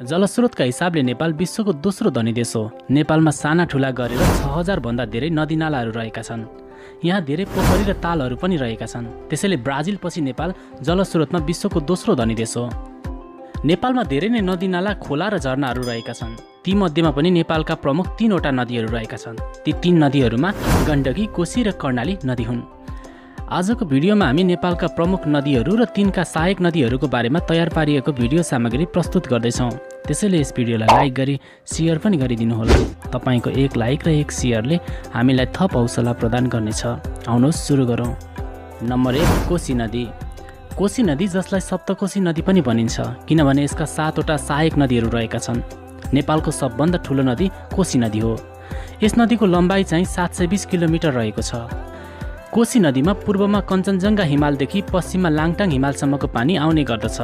जलस्रोतका हिसाबले नेपाल विश्वको दोस्रो धनी देश हो। नेपालमा साना ठुला गरेर 6000 भन्दा धेरै नदीनालाहरू रहेका छन्। यहाँ धेरै पोखरी र तालहरू पनि रहेका छन्। त्यसैले ब्राजिल पछि नेपाल जलस्रोतमा विश्वको दोस्रो धनी देश हो। नेपालमा धेरै नै नदीनाला, खोला र झरनाहरू रहेका छन्। ती मध्येमा पनि नेपालका प्रमुख 3वटा नदीहरू रहेका छन्। ती 3 नदीहरूमा गण्डकी, कोशी र कर्णाली नदी हुन्। आजको भिडियोमा हामी नेपालका प्रमुख नदीहरू र तिनका सहायक नदीहरूको बारेमा तयार पारिएको भिडियो सामग्री प्रस्तुत गर्दैछौँ। त्यसैले यस भिडियोलाई लाइक गरी सेयर पनि गरिदिनुहोला। तपाईँको एक लाइक र एक सेयरले हामीलाई थप हौसला प्रदान गर्नेछ। आउनुहोस् सुरु गरौँ। नम्बर 1, कोशी नदी। कोशी नदी, जसलाई सप्तकोशी नदी पनि भनिन्छ, किनभने यसका 7वटा सहायक नदीहरू रहेका छन्। नेपालको सबभन्दा ठुलो नदी कोशी नदी हो। यस नदीको लम्बाइ चाहिँ 720 किलोमिटर रहेको छ। कोशी नदीमा पूर्वमा कञ्चनजङ्घा हिमालदेखि पश्चिममा लाङटाङ हिमालसम्मको पानी आउने गर्दछ।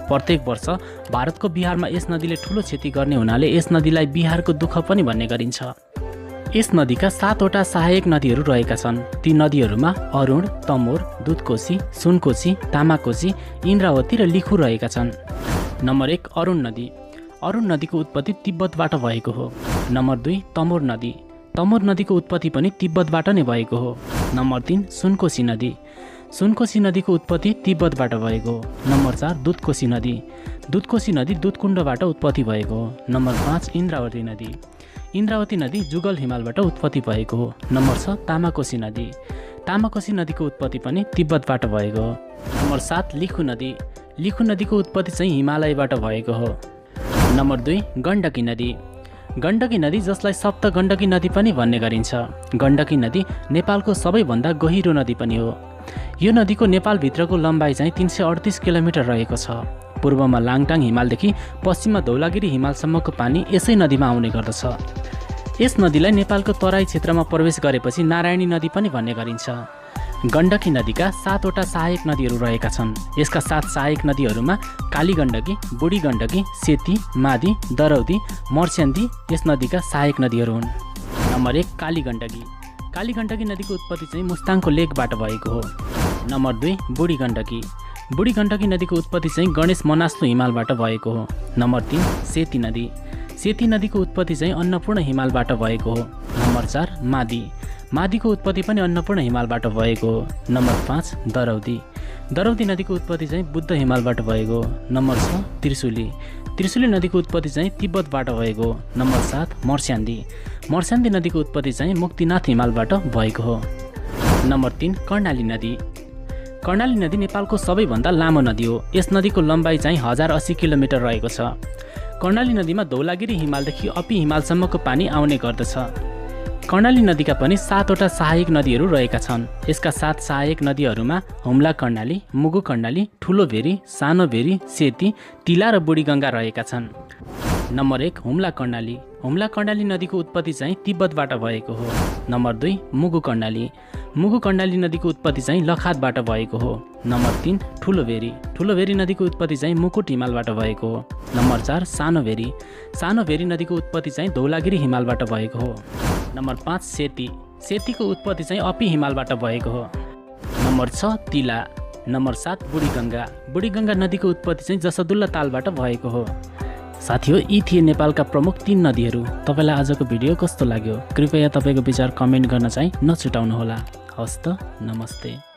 प्रत्येक वर्ष भारतको बिहारमा यस नदीले ठुलो क्षति गर्ने हुनाले यस नदीलाई बिहारको दुःख पनि भन्ने गरिन्छ। यस नदीका 7वटा सहायक नदीहरू रहेका छन्। ती नदीहरूमा अरुण, तमोर, दुधकोशी, सुनकोशी, तामाकोशी, इन्द्रावती र लिखु रहेका छन्। नम्बर 1, अरुण नदी। अरुण नदीको उत्पत्ति तिब्बतबाट भएको हो। नम्बर 2, तमोर नदी। तमोर नदीको उत्पत्ति पनि तिब्बतबाट नै भएको हो। नम्बर 3, सुनकोशी नदी। सुनकोशी नदीको उत्पत्ति तिब्बतबाट भएको हो। नम्बर 4, दुधकोशी नदी। दुधकोशी नदी दुधकुण्डबाट उत्पत्ति भएको हो। नम्बर 5, इन्द्रावती नदी। इन्द्रावती नदी जुगल हिमालबाट उत्पत्ति भएको हो। नम्बर 6, तामाकोशी नदी। तामाकोशी नदीको उत्पत्ति पनि तिब्बतबाट भएको हो। नम्बर 7, लिखु नदी। लिखु नदीको उत्पत्ति चाहिँ हिमालयबाट भएको हो। नम्बर 2, गण्डकी नदी। गण्डकी नदी, जसलाई सप्त गण्डकी नदी पनि भन्ने गरिन्छ। गण्डकी नदी नेपालको सबैभन्दा गहिरो नदी पनि हो। यो नदीको नेपालभित्रको लम्बाइ चाहिँ 338 किलोमिटर रहेको छ। पूर्वमा लाङटाङ हिमालदेखि पश्चिममा धौलागिरी हिमालसम्मको पानी यसै नदीमा आउने गर्दछ। यस नदीलाई नेपालको तराई क्षेत्रमा प्रवेश गरेपछि नारायणी नदी पनि भन्ने गरिन्छ। गण्डकी नदीका 7वटा सहायक नदीहरू रहेका छन्। यसका 7 सहायक नदीहरूमा काली गण्डकी, बुढी गण्डकी, सेती, मादी, दरौदी, मर्स्याङ्दी यस नदीका सहायक नदीहरू हुन्। नम्बर 1, काली गण्डकी। काली गण्डकी नदीको उत्पत्ति चाहिँ मुस्ताङको लेकबाट भएको हो। नम्बर 2, बुढी गण्डकी। बुढी गण्डकी नदीको उत्पत्ति चाहिँ गणेश मनास्लु हिमालबाट भएको हो। नम्बर 3, सेती नदी। सेती नदीको उत्पत्ति चाहिँ अन्नपूर्ण हिमालबाट भएको हो। नम्बर 4, मादी। मादीको उत्पत्ति पनि अन्नपूर्ण हिमालबाट भएको हो। नम्बर 5, दरौदी। दरौदी नदीको उत्पत्ति चाहिँ बुद्ध हिमालबाट भएको हो। नम्बर 6, त्रिशुली। त्रिशुली नदीको उत्पत्ति चाहिँ तिब्बतबाट भएको हो। नम्बर 7, मर्स्याङ्दी। मर्स्याङ्दी नदीको उत्पत्ति चाहिँ मुक्तिनाथ हिमालबाट भएको हो। नम्बर 3, कर्णाली नदी। कर्णाली नदी नेपालको सबैभन्दा लामो नदी हो। यस नदीको लम्बाइ चाहिँ 1080 किलोमिटर रहेको छ। कर्णाली नदीमा धौलागिरी हिमालदेखि अपी हिमालसम्मको पानी आउने गर्दछ। कर्णाली नदीका पनि 7वटा सहायक नदीहरू रहेका छन्। यसका 7 सहायक नदीहरूमा हुम्ला कर्णाली, मुगु कर्णाली, ठुलो भेरी, सानो भेरी, सेती, तिला र बुढी गङ्गा रहेका छन्। नम्बर 1, हुम्ला कर्णाली। हुम्ला कर्णाली नदीको उत्पत्ति चाहिँ तिब्बतबाट भएको हो। नम्बर 2, मुगु कर्णाली। मुगु कर्णाली नदीको उत्पत्ति चाहिँ लखातबाट भएको हो। नम्बर 3, ठुलो भेरी। ठुलो भेरी नदीको उत्पत्ति चाहिँ मुकुट हिमालबाट भएको हो। नम्बर 4, सानो भेरी। सानो भेरी नदीको उत्पत्ति चाहिँ धौलागिरी हिमालबाट भएको हो। नम्बर 5, सेती। सेतीको उत्पत्ति चाहिँ अपी हिमालबाट भएको हो। नम्बर 6, तिला। नम्बर 7, बुढी गङ्गा। बुढी गङ्गा नदीको उत्पत्ति चाहिँ जसदुल्ला तालबाट भएको हो। साथीहो, यी थिए नेपालका प्रमुख 3 नदीहरू। तपाईँलाई आजको भिडियो कस्तो लाग्यो? कृपया तपाईँको विचार कमेन्ट गर्न चाहिँ नछुटाउनुहोला। हवस् त, नमस्ते।